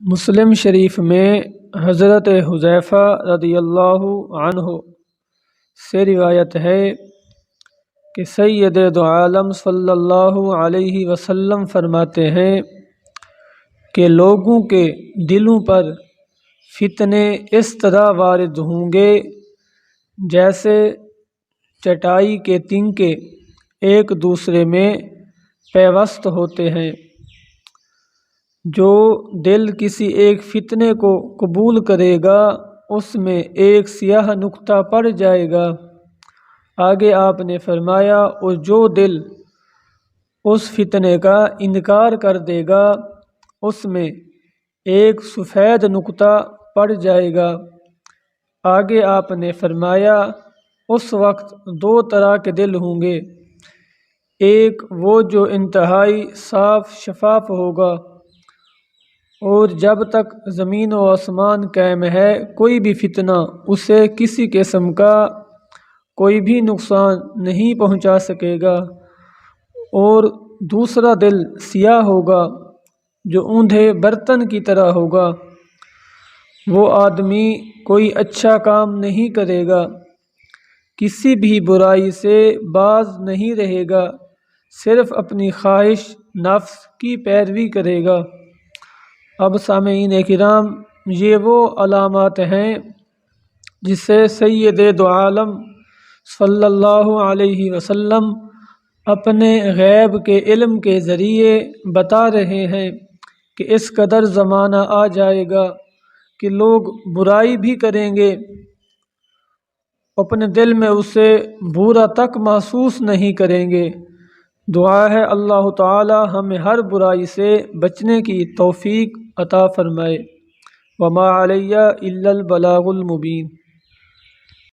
مسلم شریف میں حضرت حذیفہ رضی اللہ عنہ سے روایت ہے کہ سید دو عالم صلی اللہ علیہ وسلم فرماتے ہیں کہ لوگوں کے دلوں پر فتنے اس طرح وارد ہوں گے جیسے چٹائی کے تنکے ایک دوسرے میں پیوست ہوتے ہیں۔ جو دل کسی ایک فتنے کو قبول کرے گا اس میں ایک سیاہ نقطہ پڑ جائے گا۔ آگے آپ نے فرمایا اور جو دل اس فتنے کا انکار کر دے گا اس میں ایک سفید نقطہ پڑ جائے گا۔ آگے آپ نے فرمایا اس وقت دو طرح کے دل ہوں گے، ایک وہ جو انتہائی صاف شفاف ہوگا اور جب تک زمین و آسمان قائم ہے کوئی بھی فتنہ اسے کسی قسم کا کوئی بھی نقصان نہیں پہنچا سکے گا، اور دوسرا دل سیاہ ہوگا جو اوندھے برتن کی طرح ہوگا۔ وہ آدمی کوئی اچھا کام نہیں کرے گا، کسی بھی برائی سے باز نہیں رہے گا، صرف اپنی خواہش نفس کی پیروی کرے گا۔ اب سامعین کرام، یہ وہ علامات ہیں جسے سید دو عالم صلی اللہ علیہ وسلم اپنے غیب کے علم کے ذریعے بتا رہے ہیں کہ اس قدر زمانہ آ جائے گا کہ لوگ برائی بھی کریں گے، اپنے دل میں اسے برا تک محسوس نہیں کریں گے۔ دعا ہے اللہ تعالی ہمیں ہر برائی سے بچنے کی توفیق عطا فرمائے۔ وما علیہ الا البلاغ المبین۔